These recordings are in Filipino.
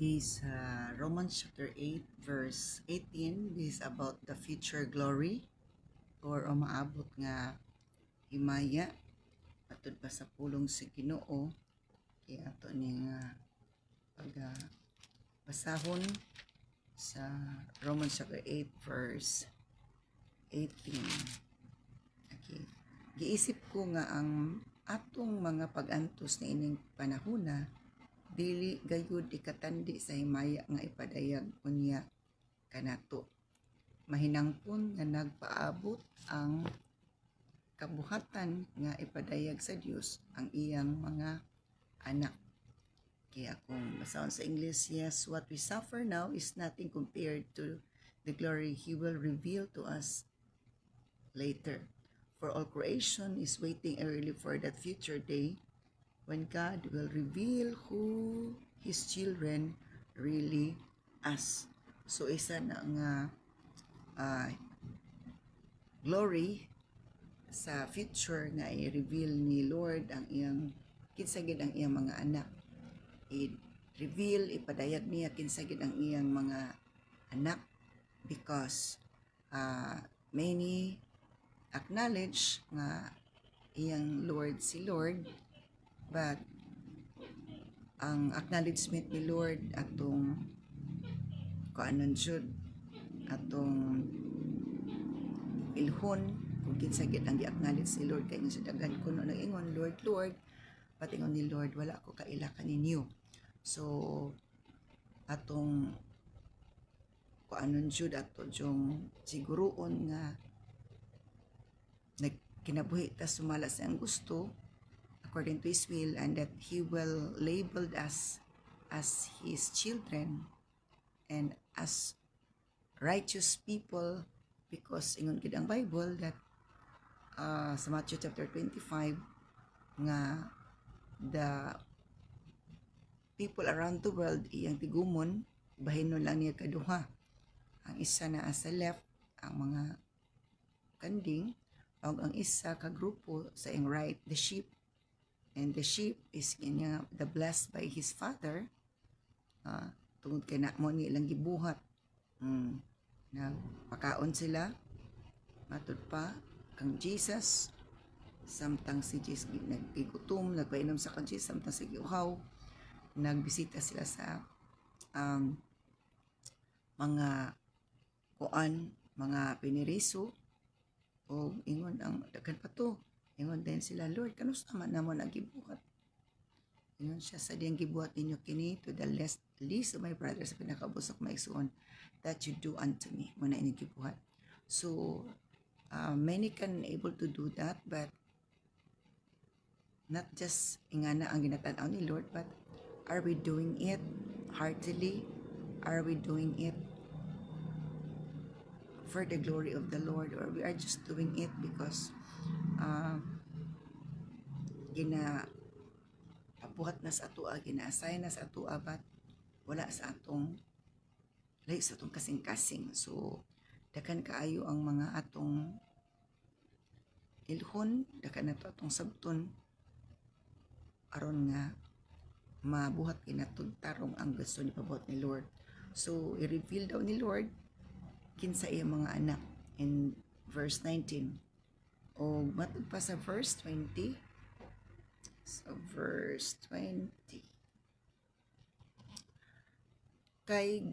is Romans chapter 8 verse 18. This is about the future glory or maabot nga himaya atud pa sa pulong si Ginoo. Kaya ato ni nga basahon sa Romans chapter 8 verse 18. Okay. Giisip ko nga ang atong mga pag-antos na ining panahona dili gayud ikatandi sa himaya nga ipadayag unya kanato. Mahinangpon nga nagpaabot ang kabuhatan nga ipadayag sa Dios ang iyang mga anak. Kaya kung basahon sa English, yes, what we suffer now is nothing compared to the glory He will reveal to us later. For all creation is waiting early for that future day when God will reveal who His children really as. So isa na nga glory sa future nga i-reveal ni Lord ang iyang kinsagid ang iyang mga anak. I-reveal, ipadayag niya kinsagid ang iyang mga anak because many acknowledge nga iyang Lord si Lord, but ang acknowledgement ni Lord atong kuanon jud atong ilhon kung kinsagid ang gi-acknowledge si Lord kay sa daghan kuno nag-ingon Lord Lord, patingon ni Lord wala ko kaila kaninyo. So atong kuanon jud ato jung siguroon nga nagkinabuhi ta sumala sa ang gusto according to His will, and that He will label us as His children and as righteous people, because ingon gid ang Bible that sa Matthew chapter 25 nga the people around the world iyang tigumon bahinon lang niya kaduha. Ang isa na sa left ang mga kanding, ug ang isa ka grupo sa iyang right the sheep, and the sheep is the blessed by his father. Tungod kay na mo ni ilang gibuhat na pakaon sila matud pa kang Jesus, samtang si Jesus nagigutom nagpainom sa kang Jesus, samtang sa giuhaw nagbisita sila sa mga mga piniriso, o ingon ang daghan pa to, ingon din sila Lord kanusta man namo nagibuhat. Ingon siya sa diyang gibuhat ninyo kini to the least of my brothers, sa pinakabusok maigsuon, that you do unto me mo na inyong gibuhat. So many can able to do that, but not just ingana ang ginatanaw ni Lord, but are we doing it heartily? Are we doing it for the glory of the Lord, or we are just doing it because ginapabuhat na sa atua, gina-assign na sa atua, but wala sa atong kasing-kasing. So dakan kaayo ang mga atong ilhon, dakan nato atong sabton aron nga mabuhat kinatud tarong ang gusto ni pabuhat ni Lord. So i-reveal daw ni Lord kinsa iyang mga anak in verse 19, o matud pa sa verse 20. So verse 20, kay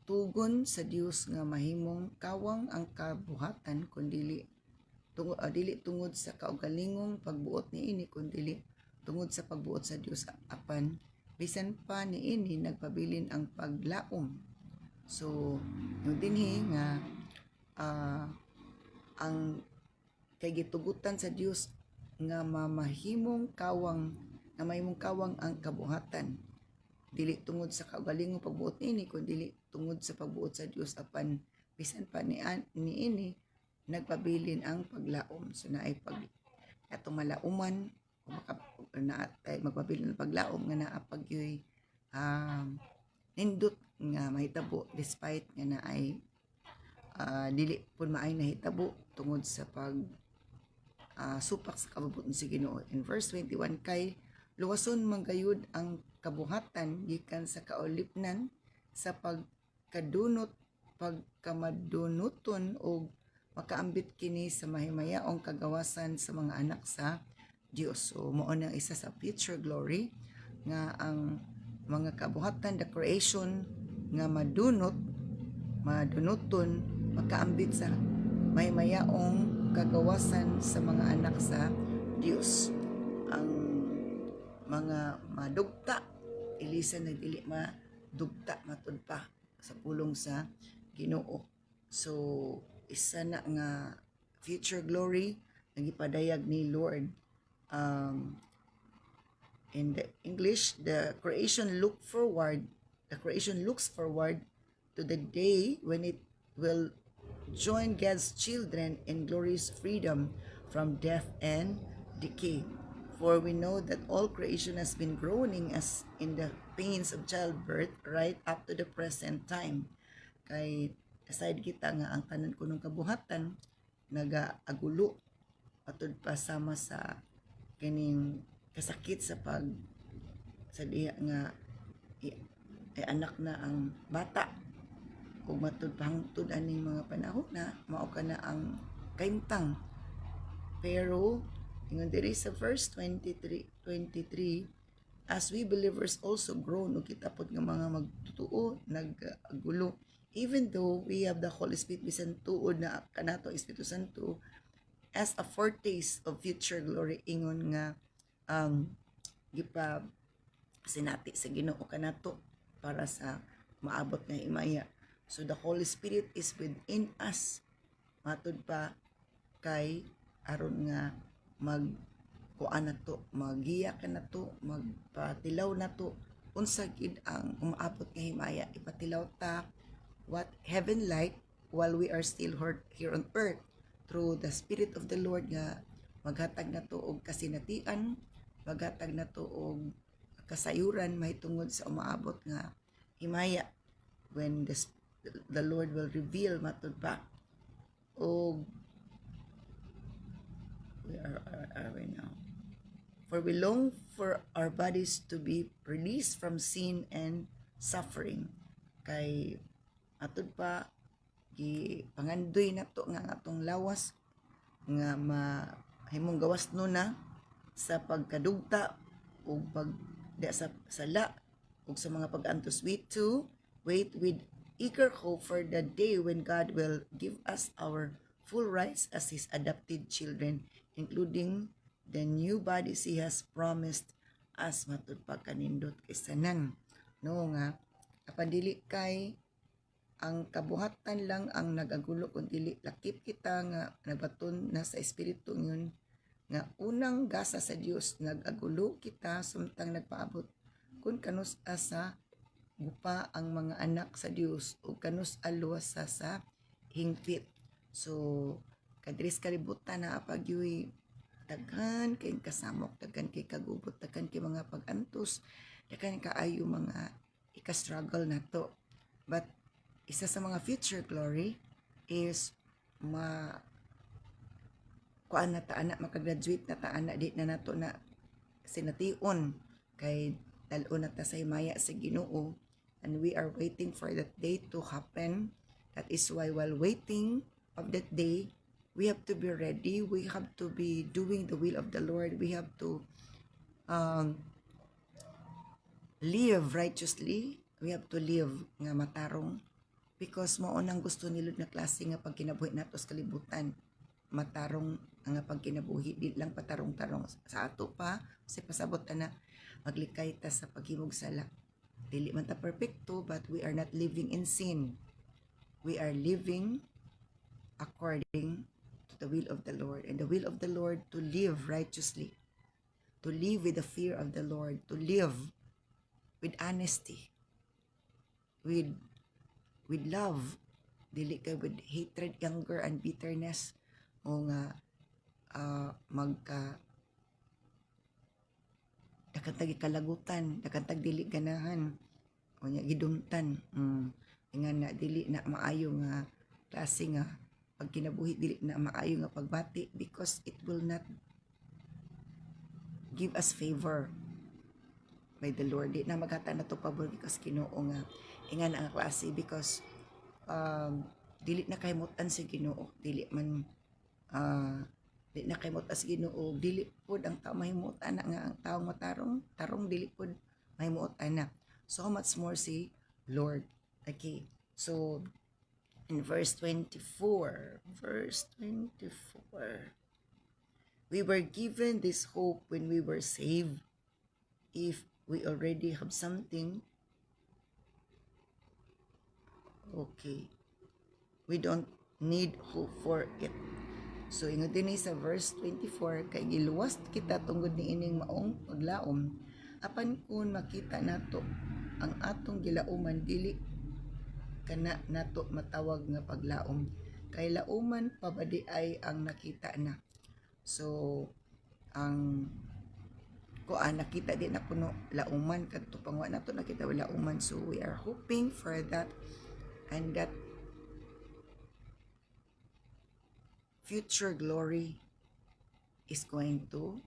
gitugon sa Dios nga mahimong kawang ang kabuhatan kundi dili tungod sa kaugalingong pagbuot niini, kundi tungod sa pagbuot sa Dios, apan bisan pa niini nagpabilin ang paglaom. So yung dinhi nga ang kay gitugutan sa Dios nga mahimong kawang ang kabuhatan, dili tungod sa kaugalingong pagbuot niini, kundi tungod sa pagbuot sa Dios, apan bisan pa niini nagpabilin ang paglaom. So naay atong malauman na magpabilin ang paglaom nga naa pagyoy nindot nga mahitabo despite nga naay dili pud maay nahitabo tungod sa pag supak sa kabubuton si Ginoo. In verse 21, kay luwason manggayud ang kabuhatan gikan sa kaulipnan sa pagkamadunuton o makaambit kini sa mahimayaong kagawasan sa mga anak sa Dios. So mao na isa sa future glory nga ang mga kabuhatan, the creation nga madunuton makaambit sa mahimayaong kagawasan sa mga anak sa Dios. Ang mga madugta ilisan na dili madugta matud pa sa pulong sa Ginoo. So isa na nga future glory nga gipadayag ni Lord. In the English, the creation looks forward to the day when it will join God's children in glorious freedom from death and decay. For we know that all creation has been groaning as in the pains of childbirth right up to the present time. Kay aside kita nga ang tanan kunong kabuhatan nagaagulo atud pa sama sa kining kasakit sa diha nga anak na ang bata ug matud pahangtod aning mga panahon na mao kana ang kaimtang. Pero ingon diri sa verse 23, as we believers also groan ug kita pod nga mga magtutuo nagagulo, even though we have the Holy Spirit bisan tuod na kanato Espiritu Santo as a foretaste of future glory, ingon nga gipa sinati sa Ginoo kanato para sa maabot nga himaya. So the Holy Spirit is within us matud pa kay aron nga magkuan nato, magiya ka nato, magpatilaw nato unsa gid ang umaabot nga himaya, ipatilaw ta what heaven like while we are still here on earth through the Spirit of the Lord nga maghatag nato og kasinatian, maghatag nato og kasayuran mahitungod sa umaabot nga himaya when the Lord will reveal matud pa. Og where are we now? For we long for our bodies to be released from sin and suffering. Kay matud pa pangandoy nato nga atong lawas nga mahimong gawas na sa pagkadugta ug sa sala ug sa mga pag-antos. We too wait with eager hope for the day when God will give us our full rights as His adopted children, including the new bodies He has promised us. Matud pa kanindot kisanan no nga apan dili kay ang kabuhatan lang ang nagagulo kun dili lakip kita nga nabaton na sa espiritu ngon nga unang gasa sa Dios nagagulo kita sumtang nagpaabot kun kanus asa gupa ang mga anak sa Dios ug kanus aluwas sa hingpit. So kadris kalibutan na apagyoy daghan kay kasamok, daghan kay kagubot, daghan kay mga pag-antos, daghan kaayo mga ika-struggle nato. But isa sa mga future glory is kuan na taana makagraduate na taana di na nato na sination kay dal-o na ta sa himaya sa Ginoo, and we are waiting for that day to happen. That is why while waiting of that day, we have to be ready, we have to be doing the will of the Lord, we have to live righteously, we have to live nga matarong. Because mao nang gusto ni Lord na klase nga pagkinabuhi nato sa kalibutan, matarong nga pagkinabuhi, di lang patarong-tarong sa ato pa kasi pasabot na maglikay ta sa paghimog sala. Dili man ta perfecto, but we are not living in sin, we are living according to the will of the Lord, and the will of the Lord to live righteously, to live with the fear of the Lord, to live with honesty, with love, dili kay with hatred, anger, and bitterness, o nga dakantag kalagutan, dakantag dili ganahan, o nya gidumtan, nga na dili na maayo nga klase nga pagkinabuhi, dili na maayo nga pagbati, because it will not give us favor. by the Lord. Di na maghata na to pabor because Ginoo nga ingan ang klase because dili na kahimutan sa Ginoo, dili na kahimutan sa Ginoo, dili pod ang tao mahimutan na nga ang taong tarong dili pod mahimutan na. So much more si Lord. Okay. So in verse 24, we were given this hope when we were saved. If we already have something, okay, we don't need hope for it. So ingon din sa verse 24, kay giluwas kita tungod ni ining maong paglaom, apan kun makita nato ang atong gilauman, dili kana nato matawag nga paglaom, kay lauman pabadi ay ang nakita na. So ang nakita din na puno lauman kadto pangwa nato nakita lauman. So we are hoping for that, and that future glory is going to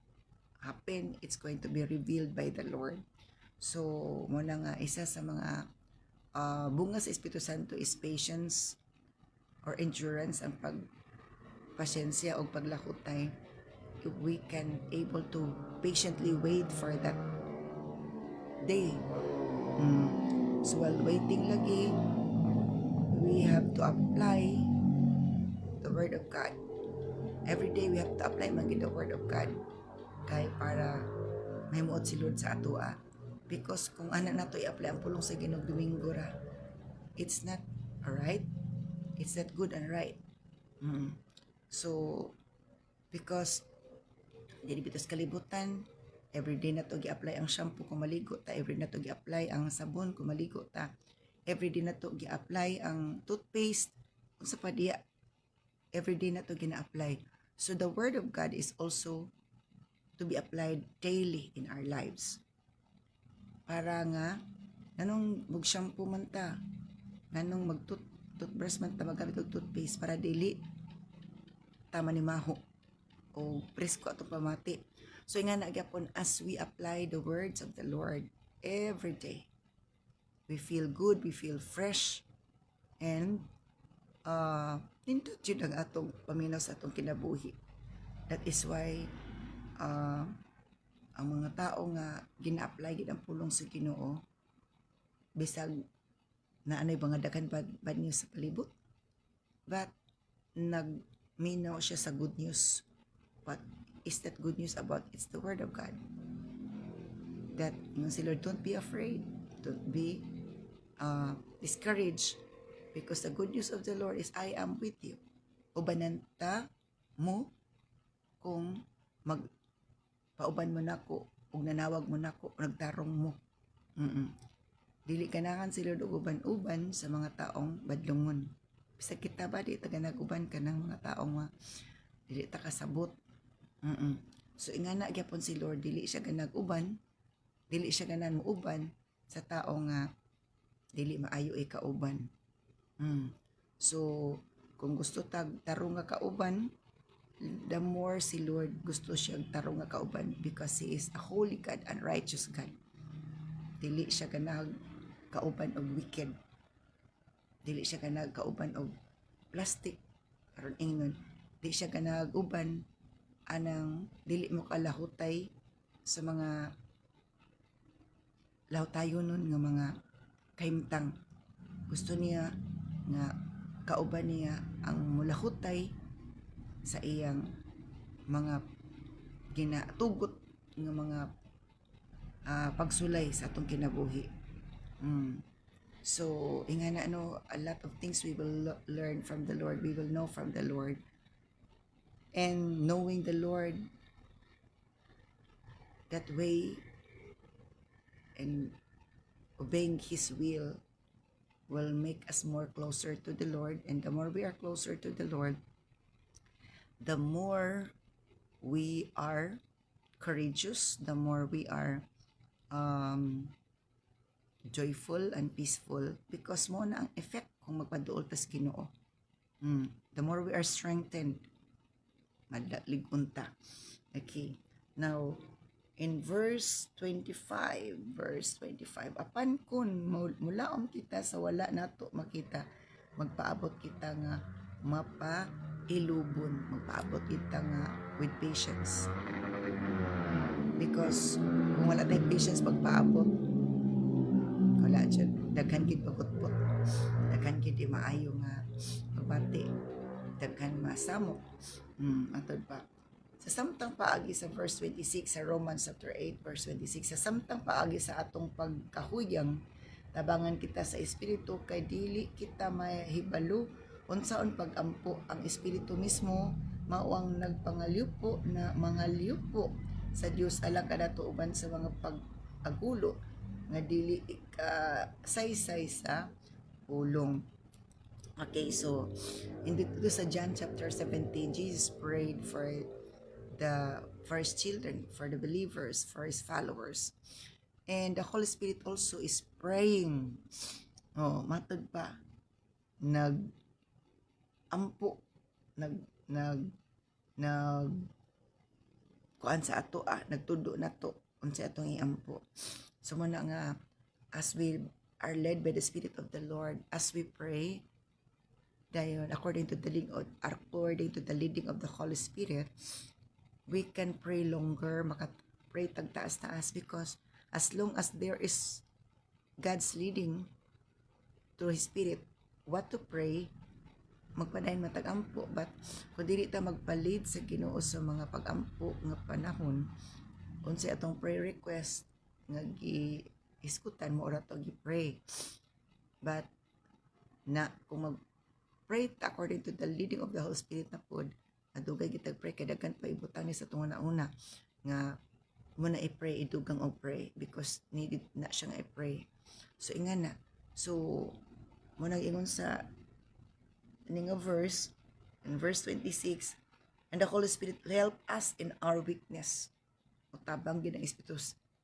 happen. It's going to be revealed by the Lord. So mo na nga isa sa mga bunga sa Espiritu Santo is patience or endurance, ang pagpasyensya o paglakutay. If we can able to patiently wait for that day. So while waiting lagi, we have to apply the Word of God. Every day we have to apply man the Word of God kay para mahimuot si Lord sa atoa. Because kung ana nato i-apply ang pulong sa Ginoo Domingo ra, it's not right. It's not good and right. So because dili bitas kalibutan, everyday na to gi-apply ang shampoo kung maligo ta, everyday na to gi-apply ang sabon kung maligo ta, everyday na to gi-apply ang toothpaste kung sa padiya, everyday na to gina-apply. So the Word of God is also to be applied daily in our lives. Para nga nanong mag-shampoo man ta, nanong mag-toothbrush man ta, magamit og toothpaste para dili ta manimaho o presko atong pamati. So nga nagyapon, as we apply the words of the Lord every day, we feel good, we feel fresh, and nindot yun ang atong paminaw sa atong kinabuhi. That is why ang mga tao nga gina-apply gid ang pulong sa Ginoo, bisag na anay mga daghan bad news sa palibot, but nagminaw siya sa good news. What is that good news about? It's the Word of God. That yung si Lord, don't be afraid, don't be discouraged, because the good news of the Lord is I am with you. Ubananta mo kung pauban mo nako ug nanawag mo nako, nagtarong mo. Dili ganahan si Lord og uban-uban sa mga taong badlungon. Bisag kita ba di ta ganaguban ka ng mga taong dili ta kasabot. So ingana gyapon si Lord, dili siya ganag-uban, dili siya ganan muuban sa tao nga dili maayo ikauban. So kung gusto tarong nga kauban, the more si Lord gusto siyang tarong nga kauban, because He is a holy God and righteous God. Dili siya ganag kauban og wicked, dili siya ganag kauban og plastic aron ingnon, dili siya ganag uban anang dili mo kalahutay sa mga lahutayonon nga mga kahimtang. Gusto niya nga kauban niya ang mulahutay sa iyang mga ginatugot nga mga pagsulay sa atong kinabuhi. So ingana a lot of things we will learn from the Lord, we will know from the Lord. And knowing the Lord that way and obeying His will make us more closer to the Lord. And the more we are closer to the Lord, the more we are courageous, the more we are joyful and peaceful, because mo na ang effect kung magpaduol tas Ginoo. The more we are strengthened, madaligunta. Okay. Now, in verse 25, apan kun mulaom kita sa wala nato makita, magpaabot kita nga magpaabot kita nga with patience. Because kung wala tayong patience pagpaabot, wala dyan, daghan gid pagkutpot, daghan gid maayo nga pagbati, daghan masamok. Atod pa sa samtang paagi sa verse 26 sa Romans chapter 8 verse 26, sa samtang paagi sa atong pagkahuyang tabangan kita sa espiritu, kay dili kita mahibalo unsaon pagampo ang espiritu mismo mao ang nagpangalyupo na mangalyupo sa Dios alang kanato uban sa mga pag-agulo nga dili saysay sa pulong. Okay, so dito sa John chapter 17, Jesus prayed for his children, for the believers, for his followers. And the Holy Spirit also is praying. Matod pa, nag-ampo, kuan sa ato, nagtudo na to, unsa atong iampo. So muna nga, as we are led by the Spirit of the Lord, as we pray, dayon according to the leading of the Holy Spirit, we can pray longer, makapray tagtaas-taas, because as long as there is God's leading through His Spirit, what to pray, magpadayon matag-ampo. But kung dili ta magpalid sa Ginoo sa mga pag-ampo nga panahon, unsay atong prayer request nga gi-iskutan mo ora to gi-pray. But kung mag-pray according to the leading of the Holy Spirit na pod, adugay kitag pray kay daghan pa ibutang ni sa tunga una nga muna i-pray, idugang og pray, because needed na siya nga i-pray. So ingana, so muna ingon sa ning verse, in verse 26, and the Holy Spirit help us in our weakness. Utabang gid ang Espiritu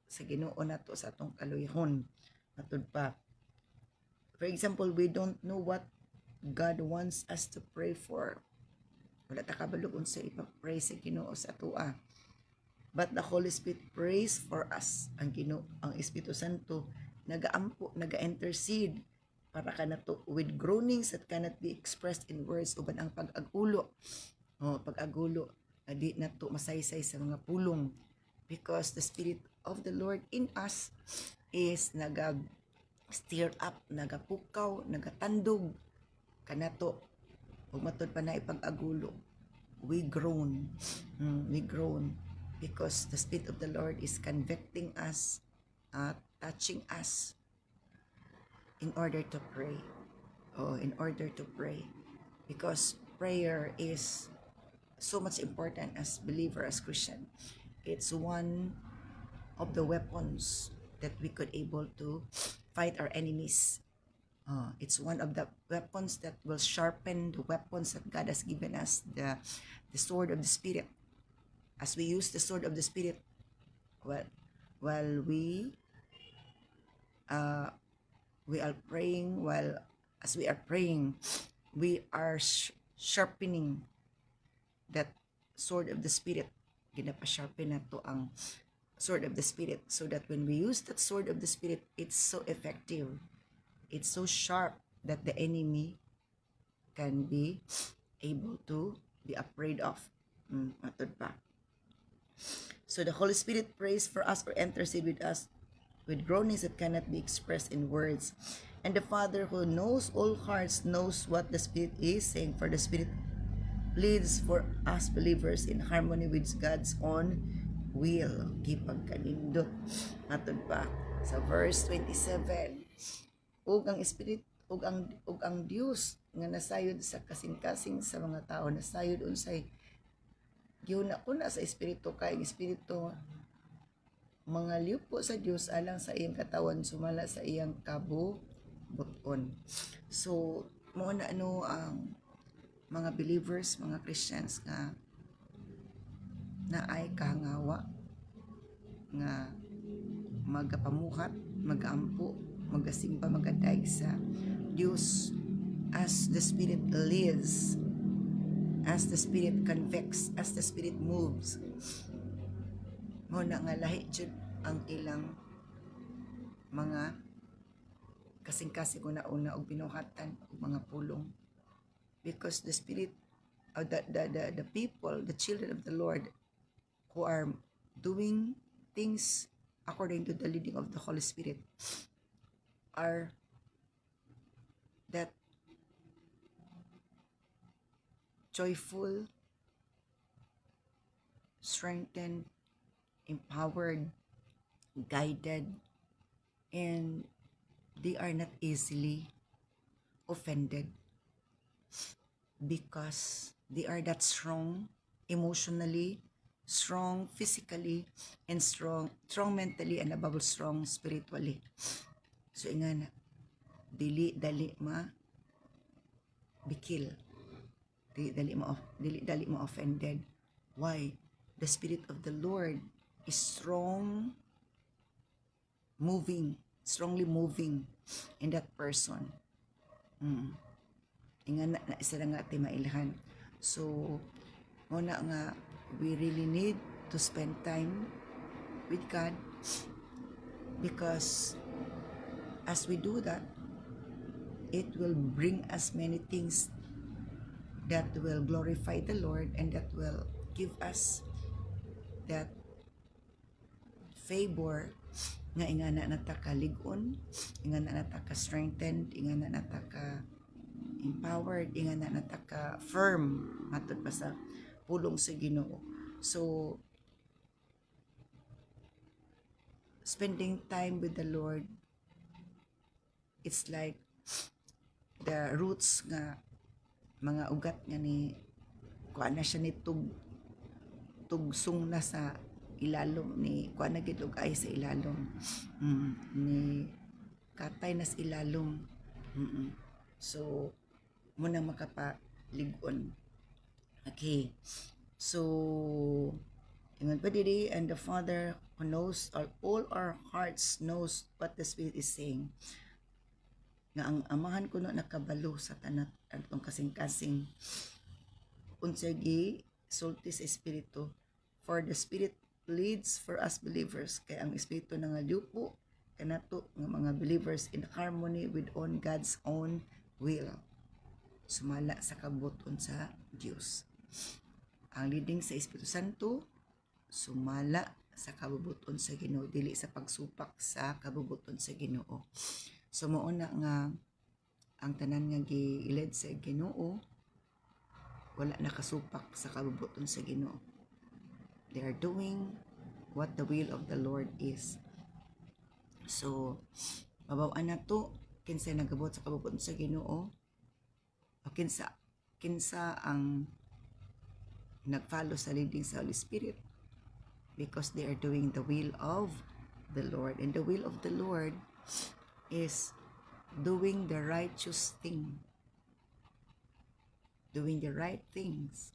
sa Ginoo nato sa atong kaluyhon. Matud pa, for example, we don't know what God wants us to pray for. Wala ta kabalo unsa ipa-pray sa Ginoo sa atoa. But the Holy Spirit prays for us. Ang Ginoo, ang Espiritu Santo nagaampo, naga-intercede para kanato with groanings that cannot be expressed in words, uban ang pag-agulo. Pag-agulo di nato masaysay sa mga pulong, because the Spirit of the Lord in us is naga-stir up, nagapukaw, nagatandog kanato. Ug matud pa na ipag-agulo, we groan because the Spirit of the Lord is convicting us, touching us in order to pray. Because prayer is so much important as believer, as Christian. It's one of the weapons that we could able to fight our enemies. It's one of the weapons that will sharpen the weapons that God has given us, the sword of the Spirit. As we use the sword of the Spirit, while we are praying, as we are praying, we are sharpening that sword of the Spirit. Ginapa-sharpen na to ang sword of the Spirit, so that when we use that sword of the Spirit, it's so effective. It's so sharp that the enemy can be able to be afraid of. Matod pa. So the Holy Spirit prays for us or intercede with us with groanings that cannot be expressed in words. And the Father who knows all hearts knows what the Spirit is saying, for the Spirit pleads for us believers in harmony with God's own will. Gipagkanindot. Matod pa sa verse 27. Ug ang Espiritu ug ang Dios nga nasayod sa kasing-kasing sa mga tao, nasayod unsay giuna-una sa Espiritu, kay Espiritu mga liupo sa Dios alang sa iyang katawan, sumala sa iyang kabubuton. So mo na ang mga believers, mga Christians nga naay kahangawa nga magapamuhat, magaampo, magasimba, magadaig sa Dios as the Spirit leads, as the Spirit convicts, as the Spirit moves. mo na nga lahi jud ang ilang mga kasing-kasing una-una og binuhatan og mga pulong, because the spirit of the people, the children of the Lord who are doing things according to the leading of the Holy Spirit are that joyful, strengthened, empowered, guided, and they are not easily offended because they are that strong emotionally, strong physically, and strong mentally, and above all strong spiritually. So ingana, dili bikil, dili ma offended. Why? The spirit of the Lord is strongly moving in that person. Ingana na isa na nga ati mailhan. So muna nga, we really need to spend time with God, because as we do that, it will bring us many things that will glorify the Lord, and that will give us that favor nga ingana nataka ligon, ingana nataka strengthened, ingana nataka empowered, ingana nataka firm matod pa sa pulong sa Ginoo. So spending time with the Lord, it's like the roots nga mga ugat nga ni kuan na siya ni tugsong na sa ilalom ni kuan na gid og ay sa ilalom, ni katay na sa ilalom. So muna makapaligon. Okay, so Amen. But today, and the Father who knows all our hearts knows what the Spirit is saying. Nga ang amahan ko no nakabalo sa tanat atong kasing-kasing unsay gi sulti sa Espiritu. For the Spirit leads for us believers. Kaya ang Espiritu na nga liupo kanato nga mga believers in harmony with on God's own will. Sumala sa kabuton sa Dios. Ang leading sa Espiritu Santo sumala sa kabubuton sa Ginoo, dili sa pagsupak sa kabubuton sa Ginoo. So mao na nga ang tanan nga giilid sa Ginoo wala nakasupak sa kabubuton sa Ginoo. They are doing what the will of the Lord is. So mabaw-an na to kinsa nagabot sa kabubuton sa Ginoo, o kinsa ang nagfollow sa leading sa Holy Spirit, because they are doing the will of the Lord. And the will of the Lord is doing the righteous thing, doing the right things,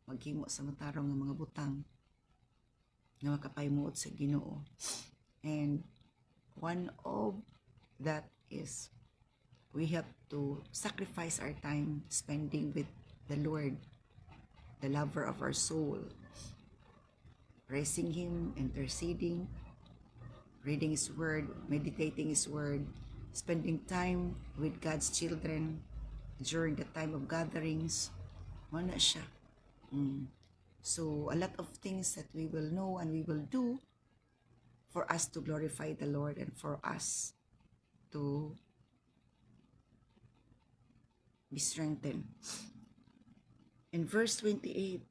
maghimo sa matarong ng mga butang na makapaymuot sa Ginoo. And one of that is we have to sacrifice our time spending with the Lord, the lover of our soul, praising Him, interceding, reading His Word, meditating His Word, spending time with God's children during the time of gatherings. Wala siya. So a lot of things that we will know and we will do for us to glorify the Lord and for us to be strengthened. In verse 28,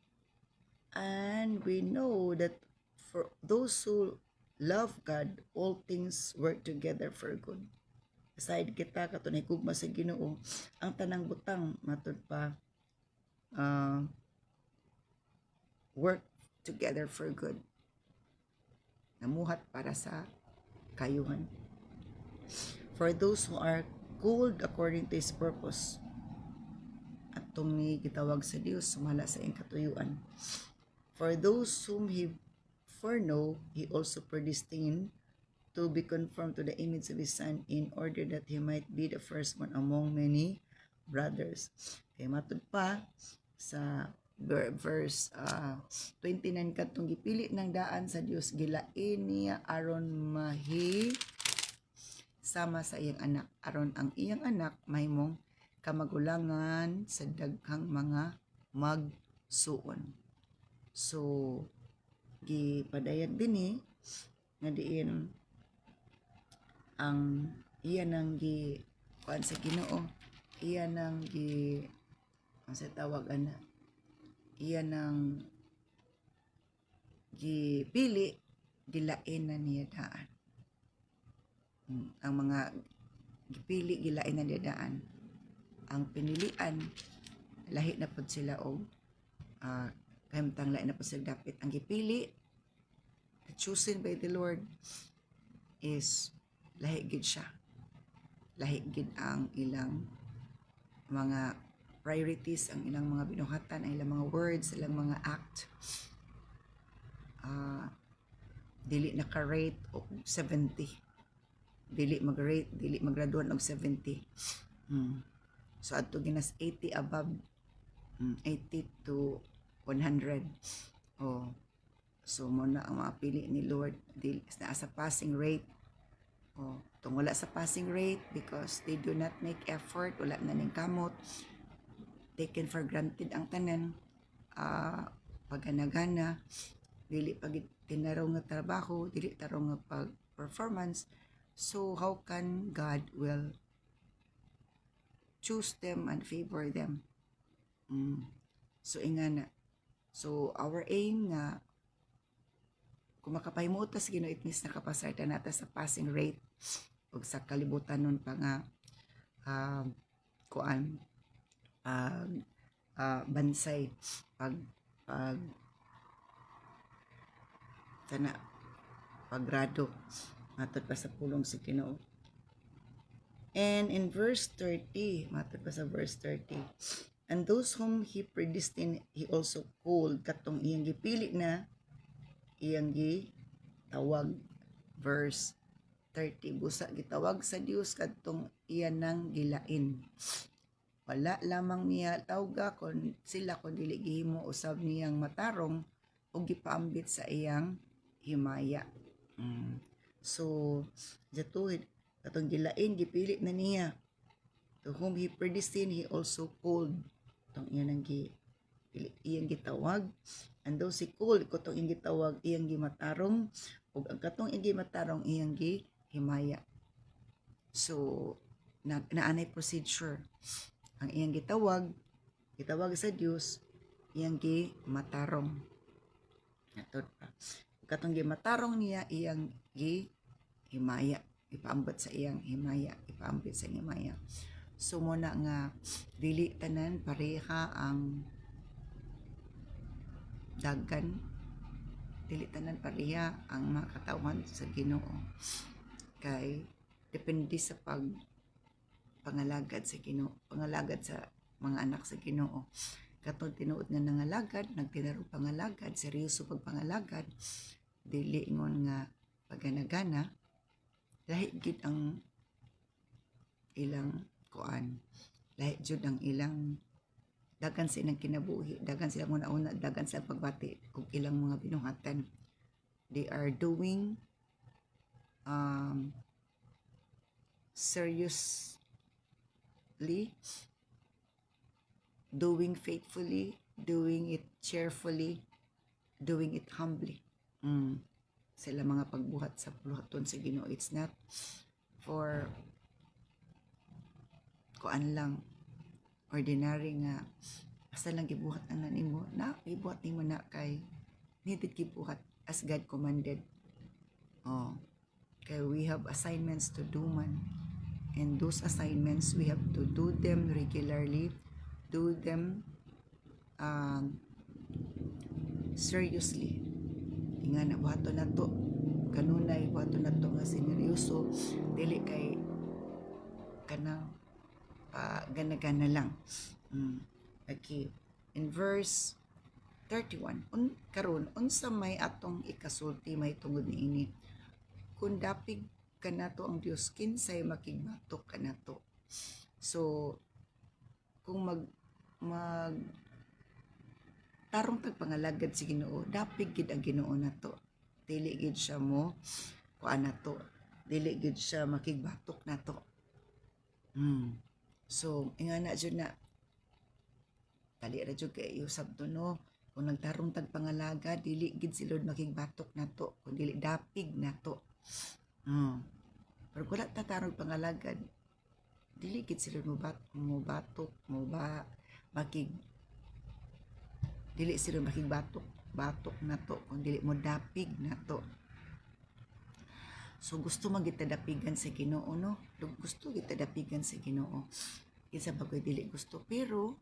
and we know that for those who love God, all things work together for good. Aside kita katunay kugma sa Ginoo, ang tanang butang matud pa work together for good. Namuhat para sa kayuhan. For those who are called according to His purpose. Atong ni gitawag sa Dios sumala sa iyang katuyuan. For those whom He foreknow, He also predestined to be conformed to the image of His Son, in order that He might be the firstborn among many brothers. Kaya matud pa sa verse 29 katong gipili ng daan sa Dios gilain niya aron mahi sama sa iyang anak aron ang iyang anak mahimong kamagulangan sa daghang mga magsuon. So gipadayag dinhi nga diin ang iya nang gi kuan sa Ginoo, iya nang gi ang sa tawag ana, iya nang gipili gilain na niya daan. Ang mga gipili gilain na niya daan. Ang pinilian lahi na pud sila og kahimtang lahi na pud sila dapit. Ang gipili chosen by the Lord is lahi gid siya. Lahi gid ang ilang mga priorities, ang ilang mga binuhatan, ang ilang mga words, ilang mga act. Dili naka-rate og 70. Dili mag-rate, dili magraduan og 70. So adto ginas 80 above, 80 to 100. Oh. So mo na ang mga pili ni Lord dili na sa passing rate. Oh, tung wala sa passing rate because they do not make effort, wala na ning kamot. Taken for granted ang tanan. Pagana-gana, dili pag tinaraw nga trabaho, dili taraw nga pag performance. So how can God will choose them and favor them? So ingana. So our aim nga kung makapahimuot sa Ginoo, it means nakapasarta nata sa passing rate ug sa kalibutan nun pa nga kuan bansay pag sana paggrado matod pa sa pulong sa Ginoo. And in verse 30, matod pa sa verse 30, and those whom he predestined he also called, katong iyang gipili na iyang gitawag. Verse 30, busa gitawag sa Dios kadtong iyan nang gilain. Wala lamang niya tawga kon sila kun dili gihimo usab niyang matarong o gipaambit sa iyang himaya. So jatuhid katong gilain gipili na niya. To whom he predestined he also called. Tong iyan ang iyang gitawag. And those he called, katong iyang gitawag, iyang gimatarong, ug ang katong iyang gimatarong, iyang gihimaya. So, naanay procedure. Ang iyang gitawag sa Dios, iyang gimatarong. Natod pa. Katong gimatarong niya, iyang gihimaya. Ipaambot sa iyang himaya. Ipaambit sa himaya. So, muna nga, dili tanan pareha ang dagan, dili tanan pareha ang mga katawan sa Ginoo. Kay depende sa pangalagad sa Ginoo, pangalagad sa mga anak sa Ginoo. Katong tinuod nga nangalagad, nagtinaro pangalagad, seryoso pag pangalagad, dili ingon nga pagana-gana, lahi gid ang ilang kuan, lahi jud ang ilang dagan sa ilang kinabuhi, dagan sila una-una, dagan sa pagbati kung ilang mga binuhatan. They are doing seriously, doing faithfully, doing it cheerfully, doing it humbly. Sila mga pagbuhat sa puluhaton sa Ginoo. It's not for kuan lang ordinary nga basta lang gibuhat ang nanimo na gibuhat nimo na kay needed gibuhat as God commanded. Kay we have assignments to do man, and those assignments we have to do them regularly, do them seriously. Nga na buhaton nato kanunay, buhaton nato nga sineryoso, dili kay kanang gana-gana lang. Okay. In verse 31, karon unsa may atong ikasulti may tungod niini? Kung dapig kanato ang Dios, kinsay makigbatok kanato? So kung tarong tag pangalagad si Ginoo, dapig gid ang Ginoo nato. Dili gid siya mo kuan nato. Dili gid siya makigbatok nato. So, ingana jud na dali ra jud kay usab to no. Kung nagtarong tag pangalaga, dili gid si Lord makigbatok nato, kun dili dapig nato. Pero wala ta tarong pangalagad, dili gid sila makig dili sila makigbatok nato kung dili mo dapig nato. So gusto magitadapigan sa Ginoo no, gusto gitadapigan sa Ginoo, kinsa bagoy dili gusto, pero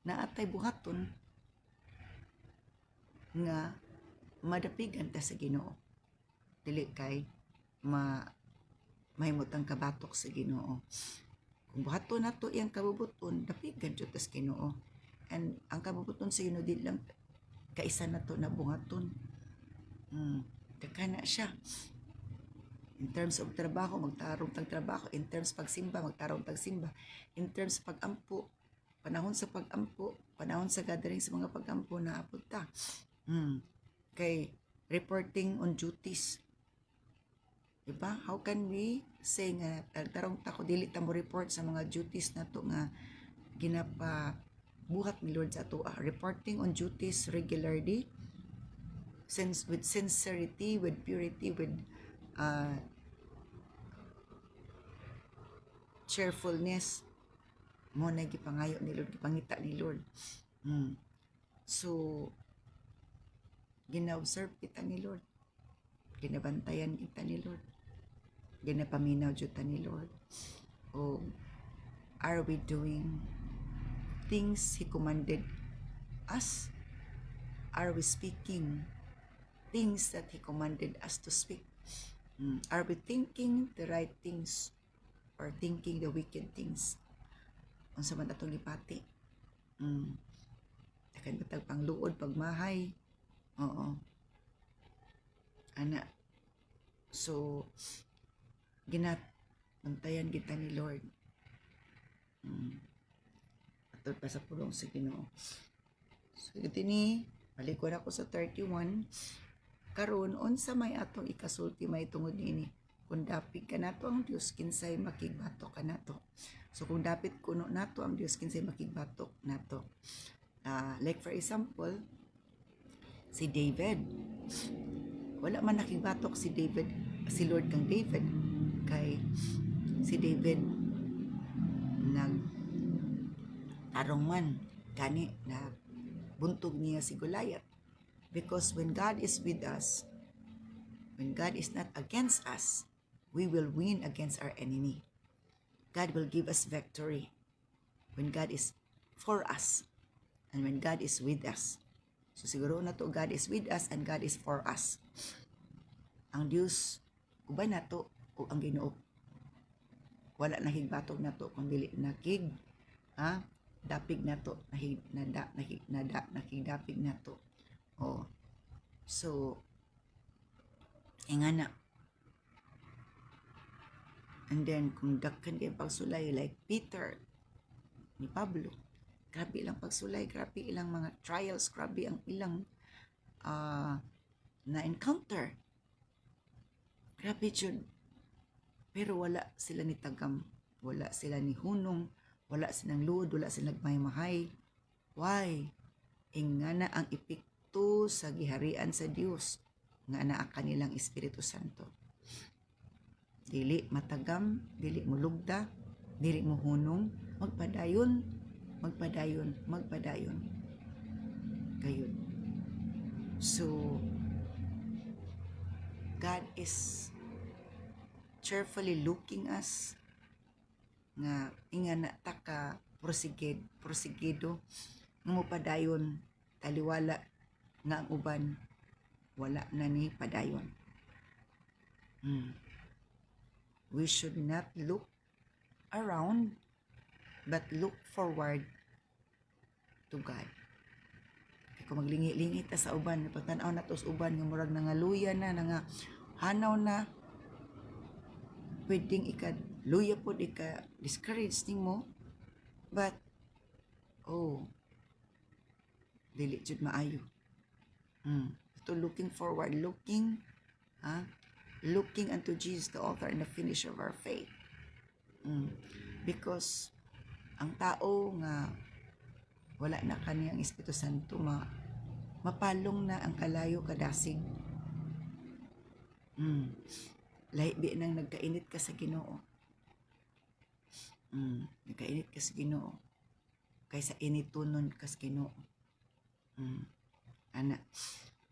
naatay buhaton nga madapigan ta sa Ginoo, dili kay mahimutang kabatok sa Ginoo. Kung buhaton nato iyang kabubuton, dapigan jud tas Ginoo. And ang kabubuton sa Ginoo di lang kaisa nato na buhaton. Daghan na siya. In terms of trabaho, magtarong tag trabaho. In terms pagsimba, magtarong tag simba. In terms pag-ampo, panahon sa pag-ampo, panahon sa gathering sa mga pag-ampo na apod ta. Kay reporting on duties. Diba? How can we say nga tarong ta ko dili ta mo report sa mga duties nato nga buhat ni Lord sa ato. Reporting on duties regularly, with sincerity, with purity, with cheerfulness, mo na gipangayo ni Lord, gipangita ni Lord. So gina-observe kita ni Lord, ginabantayan kita ni Lord, ginapaminaw jud ta ni Lord. O are we doing things He commanded us? Are we speaking things that He commanded us to speak? Are we thinking the right things or thinking the wicked things? Unsa man atong gipati? Akan batag pangluod, pagmahay. Oo. Ana. So, bantayan kita ni Lord. Atol pa sa pulong sa Ginoo. So, ito ni, balikon ako sa 31. Karon unsa may atong ikasulti may tungod ini? Kung dapit ka nato ang Dios, kinsay makigbatok ka nato. So kung dapit kuno nato ang Dios, kinsay makigbatok nato. Like for example, si David. Wala man nakigbatok si Lord kang David. Kay si David tarong man gani na buntog niya si Goliath. Because when God is with us, when God is not against us, we will win against our enemy. God will give us victory when God is for us and when God is with us. So siguro na to, God is with us and God is for us. Ang Dios uban nato o ang Ginoo, wala nakigbatog nato kung dili dapig nato, nakigdapig nato. So ingana. And then kung dakhan kay pagsulay like Peter ni Pablo, grabe ilang pagsulay, grabe ilang mga trials, grabe ang ilang na encounter, grabe jud. Pero wala sila ni tagam, wala sila ni hunong, wala silang luod, wala silang nagmahay-mahay. Why? Ingana ang epekto sa giharian sa Dios nga naa kanilang Espiritu Santo. Dili matagam, dili mulugda, dili mohunong, magpadayon gayud. So God is cheerfully looking us nga ingana ta ka prosigido nga mopadayon, taliwala nga ang uban wala na ni padayon. We should not look around but look forward to God. Kung maglingi-lingi ta sa uban, pagtanaw na to sa uban nga murag nangaluya na, nga hanaw na, pwedeng luya po discourage nimo, but dili jud maayo. To looking forward, looking unto Jesus, the author and the finisher of our faith. Because ang tao nga wala na kaniyang Espiritu Santo, mapalong na ang kalayo kadasig. Lahi nang nagkainit ka sa Ginoo. Nagkainit ka sa Ginoo kaysa initunon ka sa Ginoo. Ana.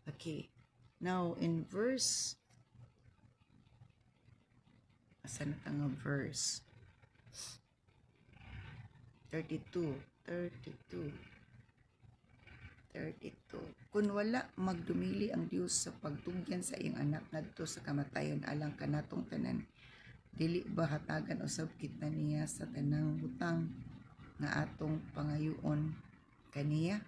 Okay. Now in verse, asa na nga verse 32. Kung wala magdumili ang Dios sa pagtugyan sa iyang anak ngadto sa kamatayon alang kanatong tanan, dili ba hatagan usab kita niya sa tanang butang nga atong pangayoon kaniya?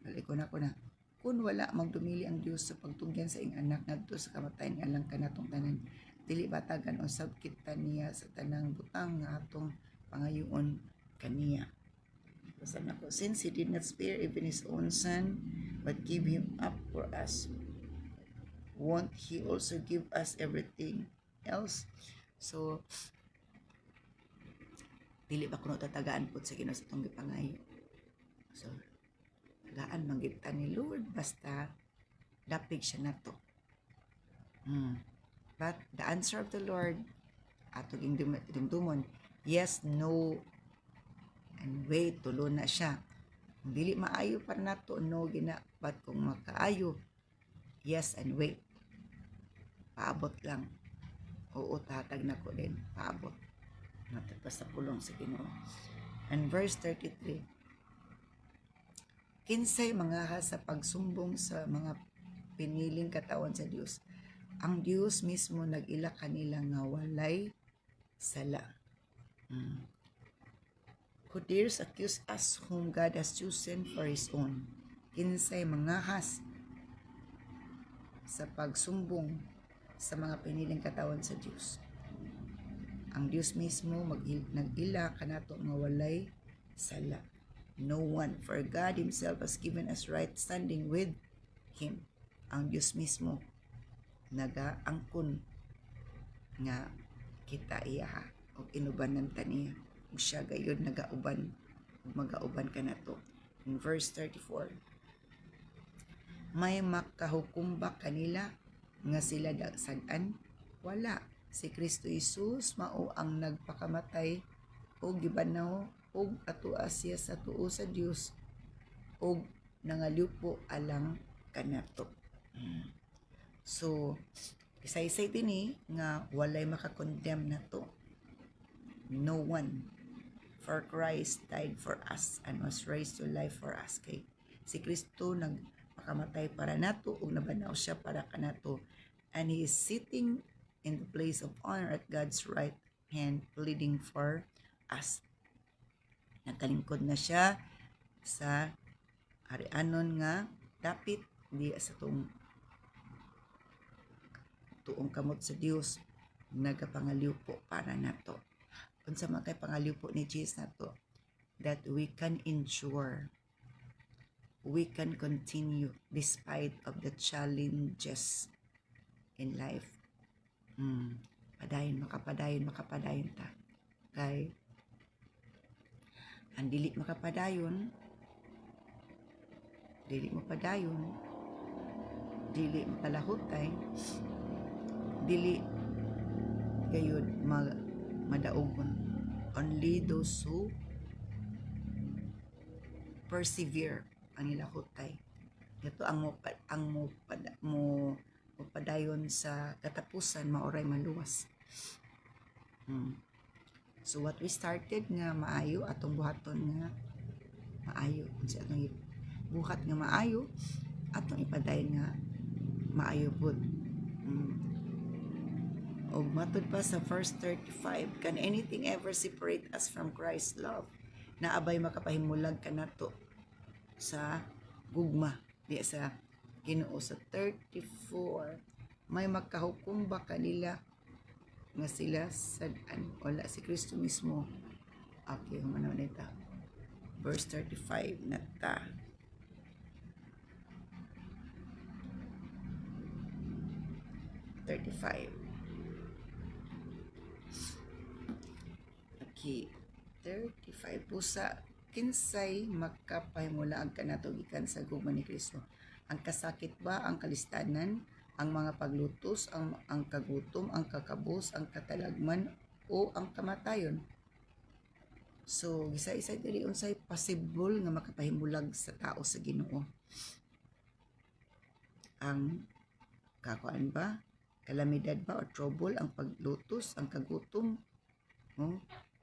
Balik ko na. Kung wala magdumili ang Dios sa pagtugyan sa iyang anak ngadto sa kamatayon alang kanatong tanan, dili ba hatagan usab kita niya sa tanang butang nga atong pangayoon kaniya? Since he did not spare even his own son, but gave him up for us, won't he also give us everything else? So, dili ba kuno tatagaan po sa Ginoo sa itong gipangayo? So, tagaan manggita ni Lord, basta dapig siya na to. But the answer of the Lord, atong dumdumon, yes, no, and wait, tulo na siya. Kung dili maayo pa na to, no, but kung makaayo, yes and wait. Paabot lang. Oo, tatag na ko din. Paabot. Matagpas sa pulong sa Ginoo. And verse 33. Kinsay mga sa pagsumbong sa mga piniling katawan sa Dios. Ang Dios mismo nag-ila kanila nga walay sala. Who dares accuse us whom God has chosen for His own? Kinsay mangahas sa pagsumbong sa mga piniling katawan sa Diyos. Ang Diyos mismo nag-ila kanato nga walay sala. No one, for God Himself has given us right standing with Him. Ang Diyos mismo nagaangkon nga kita iya o inubanan ta niya. Ug siya gayud magauban ka na to. In verse 34, may makahukom ba kanila nga sila dagsagan? Wala. Si Kristo Jesus mao ang nagpakamatay o gibanaw og atoa siya sa tuo sa Dios og nangalupo alang kanato. So isaysay dinhi nga walay makakondemn na to. No one. For Christ died for us and was raised to life for us. Kay si Kristo nagpakamatay para nato ug nabanaw siya para kanato, and He is sitting in the place of honor at God's right hand pleading for us. Nagkalingkod na siya sa arianon nga dapit di sa tuong kamot sa Dios nagapangaliw po para nato. Unsa man kay pangaliw po ni Jesus nato, that we can endure, we can continue despite of the challenges in life. Makapadayon ta. Kay ang dili makapadayon, dili makalahutay, dili gayud madaugon. Only those who persevere ang ilahutay. Ito ang padayon sa katapusan maoray maluwas. So what we started nga maayo atong buhaton nga maayo. Unsa atong buhat nga maayo atong ipadayon nga maayo pud. Og matud pa sa verse 35, can anything ever separate us from Christ's love? Naabay makapahimulag kanato sa gugma di sa Ginoo. Sa 34, may makahukom ba kanila nga sila sad-an? Wala, si Kristo mismo. Okay, humanaw nita. Verse 35 na ta. 35. Okay, 35. Pusa, kinsay makapahimula ang kanato gikan sa gugma ni Kristo? Ang kasakit ba, ang kalistanan, ang mga paglutos, ang kagutom, ang kakabos, ang katalagman, o ang kamatayon? So, gisa-isa diri unsay possible nga makapahimulag sa tao sa Ginoo. Ang kakuan ba, kalamidad ba o trouble, ang paglutos, ang kagutom,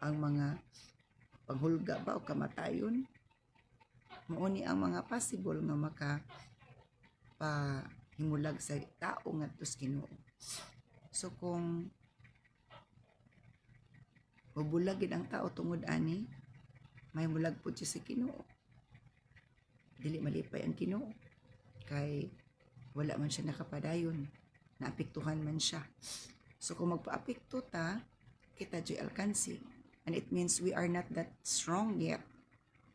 ang mga panghulga ba o kamatayon? Mauni ang mga possible nga makapahimulag sa tao ngadto sa Ginoo. So kung mabulagin ang tao tungod ani, may mulag po siya sa Ginoo. Dili malipay ang Ginoo kay wala man siya nakapadayon, naapektuhan man siya. So kung magpaapekto ta, kita joy alkansi, and it means we are not that strong yet.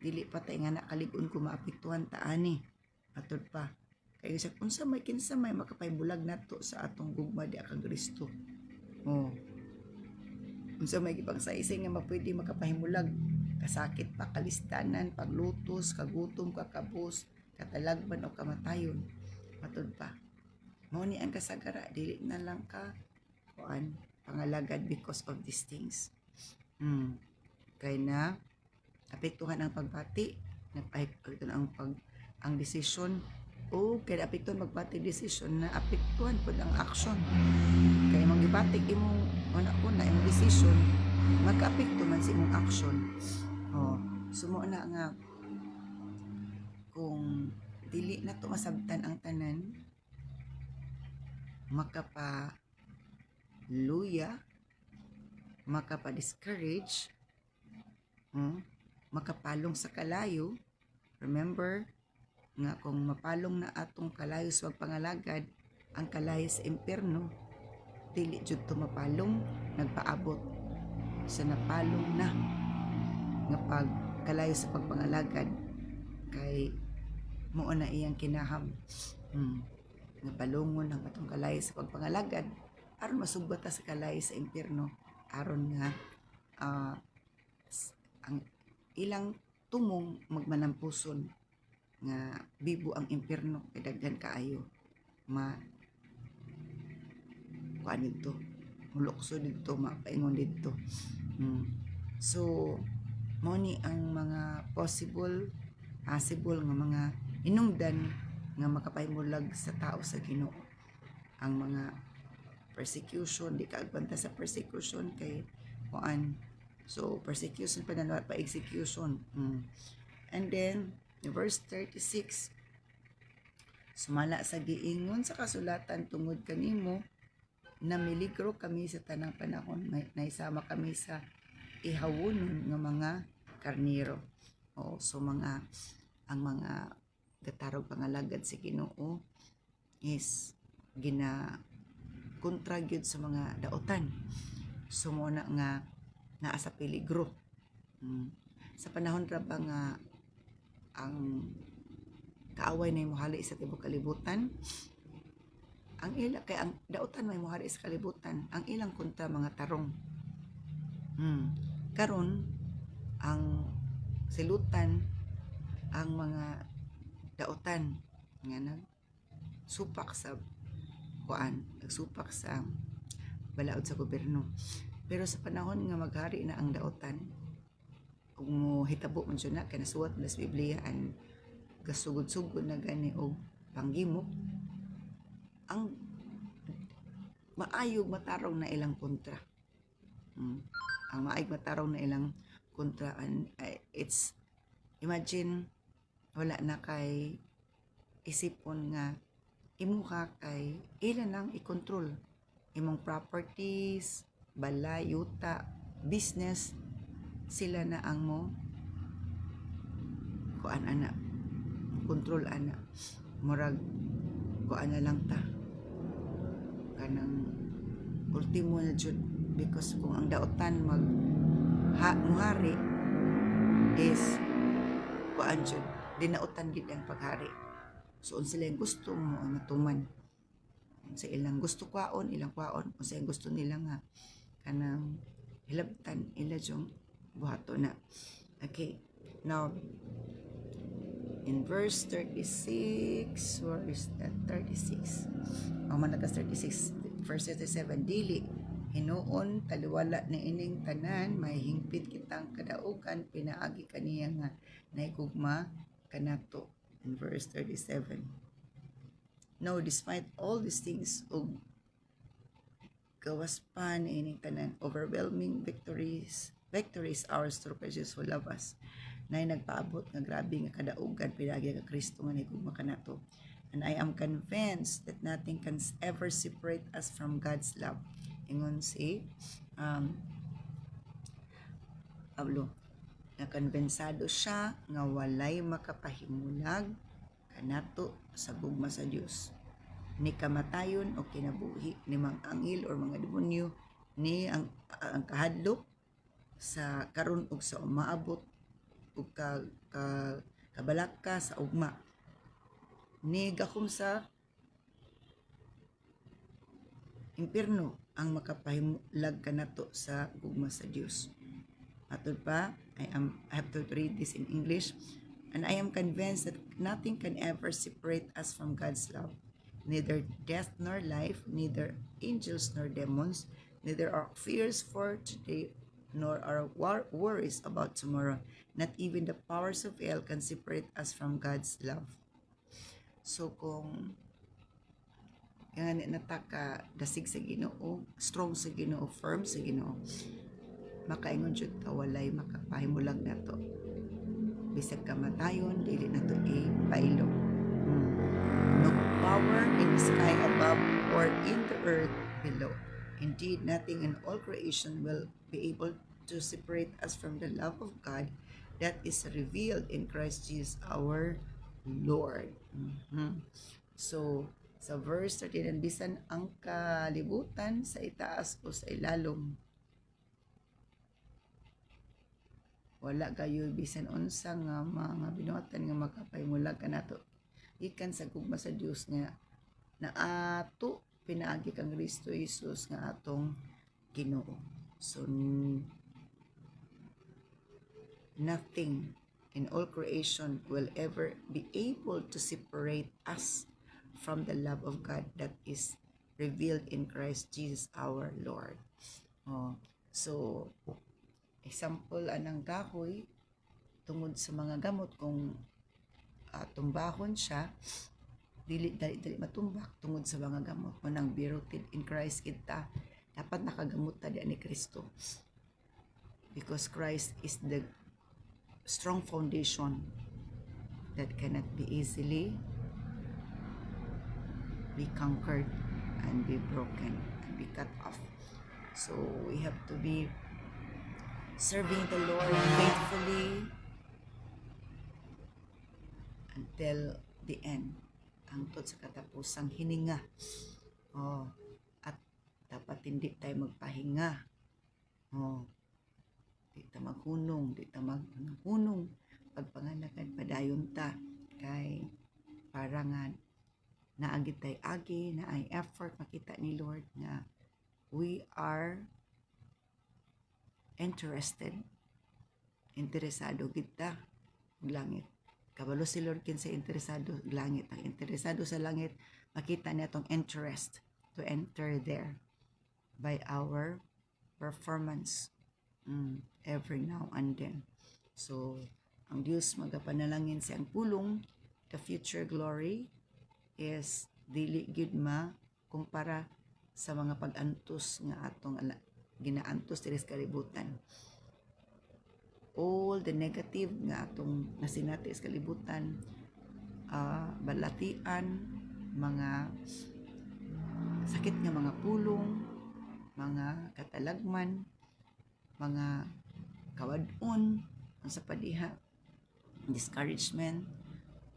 Dili pa tay nga nakalig-on ko maapektuhan ta ani. Atod pa kay sa unsa may kinsa may makapaybulag nato sa atong gugma di kang Kristo. Oh. Unsa may gipangsaysay nga mapwede makapahimulag, kasakit pa, kalistanan, paglutos, kagutom, kakabos, katalagman o kamatayon. Matod pa, mao ni ang kasagara, dili na lang ka pangalagad because of these things. Kay na apektuhan ang pagbati, ang desisyon, o kaya apektuhan magbati desisyon na apektuhan pud ang action. Kaya magibatik imong una imong desisyon, magka-apekto man sa imong action. Sumo na nga kung dili na to masabtan ang tanan, makapa-luya, makapa-discourage, makapalong sa kalayo. Remember nga kung mapalong na atong kalayo sa pagpangalagad, ang kalayo sa impyerno, dili jud to mapalong, nagpaabot sa napalong na nga pagkalayo sa pagpangalagad, kay mao na iyang kinaham. Nga palungon ang atong kalayo sa pagpangalagad aron masugbat ta sa kalayo sa impyerno, aron nga ang ilang tumong magmanampuson nga bibo ang impyerno kay daghan kaayo kuan dito, mulokso dito, mapaingon dito. So mao ni ang mga possible nga mga hinungdan nga makapahimulag sa tao sa Ginoo. Ang mga persecution, di kaagbanta sa persecution kay kuan. So persecution pa na pa execution. And then verse 36, sumala sa giingon sa kasulatan tungod kanimo, na miligro kami sa tanang panahon, naisama kami sa ihawunon ng mga karniro. So ang mga gatarog pangalagad sa Ginoo is kontra gyud sa mga daotan. So muna nga naa sa peligro. Sa panahon ra ba nga ang kaaway na mohali sa tibuok kalibutan, ang daotan may mohari sa kalibutan, ang ilang kontra mga tarong. Karon ang silutan, ang mga daotan nga nagsupak sa nagsupak sa balaod sa gobyerno. Pero sa panahon nga maghari na ang daotan, kung mo hitabo man siya na, kaya nasuwat na sa Biblia, ang gasugod-sugod na gani o panggimok, ang maayog matarong na ilang kontra. Ang maayog matarong na ilang kontra, and it's, imagine, wala na kay isipon nga imuha kay ilan nang i-control imong properties, balay, yuta, business, sila na ang mo kuan ana, control ana, murag kuan na lang ta kanang ultimo na jud, because kung ang daotan muhari is kuan jud, dinautan gid ang paghari. So sila yung gusto mo matuman. sa ilang gusto kwaon o sa ilang gusto nila nga kanang hilabtan ila yung buhato na. Okay, now in verse 36, where is that? 36. Managas 36, verse 37, dili hinuon taliwala ni ining tanan, may hingpit kitang kadaugan, pinaagi kaniya nga naigugma kanato. In verse 37, no, despite all these things, gawas pa ni ining tanan, overwhelming victories ours through Christ who love us. Nay nagpaabot nga grabe nga kadaugan, pinagi nga Kristo nga naigugma kanato. And I am convinced that nothing can ever separate us from God's love. Ingon si Pablo, na konbensado siya nga walay makapahimulag kanato sa gugma sa Dios. Ni kamatayon o kinabuhi, ni mga angil o mga demonyo, ni ang kahadlok sa karon ug sa umaabot ug kabalaka sa ugma, ni gakom sa impierno ang makapahimulag kanato sa gugma sa Dios. Matod pa, I have to read this in English. And I am convinced that nothing can ever separate us from God's love. Neither death nor life, neither angels nor demons, neither our fears for today nor our worries about tomorrow. Not even the powers of hell can separate us from God's love. So kung yan nataka dasig sa Ginoo, strong sa Ginoo, firm sa Ginoo, makaingon jud ta walay makapahimulag nato. Bisag kamatayon, dili nato ipailo. No power in the sky above or in the earth below. Indeed, nothing in all creation will be able to separate us from the love of God that is revealed in Christ Jesus our Lord. So, sa verse 13, bisan ang kalibutan sa itaas o sa ilalom, wala kayo bisan unsa nga mga binuhatan nga makapahimulag kanato ikan sa gugma sa Dios nga na ato pinaagi kang Kristo Jesus nga atong Ginoo. So nothing in all creation will ever be able to separate us from the love of God that is revealed in Christ Jesus our Lord. So example anang kahoy tungod sa mga gamot, kung tumbahon siya, dili matumbak tungod sa mga gamot. Manang be rooted in Christ kita, dapat nakagamot ta ni Kristo, because Christ is the strong foundation that cannot be easily be conquered and be broken and be cut off. So we have to be serving the Lord faithfully until the end, hangtod sa katapusang hininga. At dapat hindi tayo magpahinga. Di ta maghunong, pagpangalakad padayon ta kay para nga naagit tay agi na ay effort makita ni Lord nga we are interesado kita og langit. Kabalo si Lord kin sa interesado og langit. Ang interesado sa langit, makita niya tong interest to enter there by our performance every now and then. So ang Dios magapanalangin sa ang pulong, the future glory is dili gyud kumpara sa mga pag-antos nga atong ginaantos diri sa kalibutan. All the negative nga atong nasinati sa kalibutan, balatian, mga sakit nga mga pulong, mga katalagman, mga kawadon, ang sa padiha, discouragement,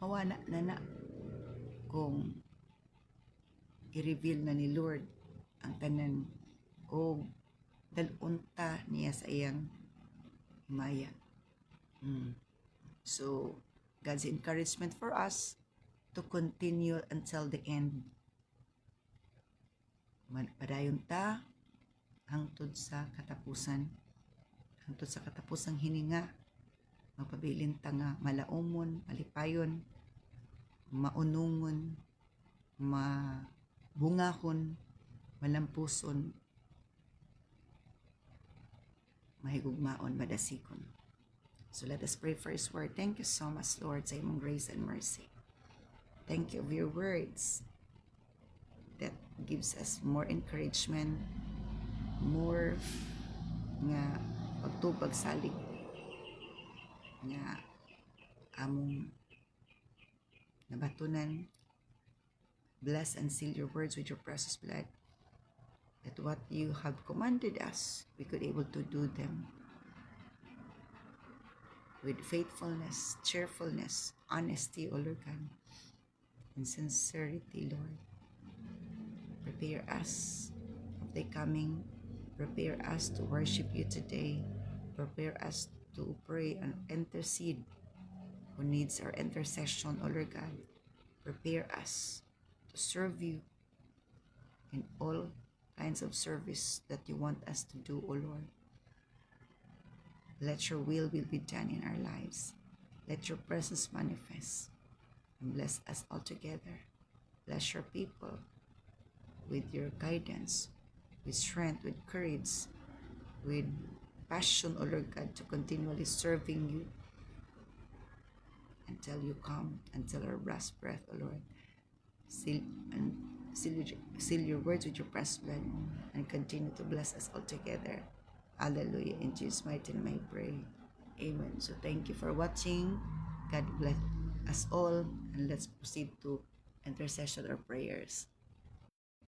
mawala na kung i-reveal na ni Lord ang tanan o dalunta niya sa iyang himaya. So God's encouragement for us to continue until the end. Padayon ta hangtod sa katapusan, hangtod sa katapusang hininga, magpabilin ta nga malaumon, malipayon, maunungon, mabungahon, malampuson, mahigugmaon, madasikon. So let us pray for His word. Thank you so much, Lord, sa imong grace and mercy. Thank you of your words that gives us more encouragement, more nga pagtubag salig nga among nabatunan. Bless and seal your words with your precious blood, that what you have commanded us, we could able to do them with faithfulness, cheerfulness, honesty, O Lord God, and sincerity, Lord. Prepare us of thy coming. Prepare us to worship you today. Prepare us to pray and intercede who needs our intercession, O Lord God. Prepare us to serve you in all kinds of service that you want us to do, O Lord. Let your will be done in our lives. Let your presence manifest and bless us all together. Bless your people with your guidance, with strength, with courage, with passion, O Lord God, to continually serving you until you come, until our last breath, O Lord. Seal your words with your precious blood and continue to bless us all together. Hallelujah. In Jesus' mighty name I pray. Amen. So thank you for watching. God bless us all, and let's proceed to intercession or prayers.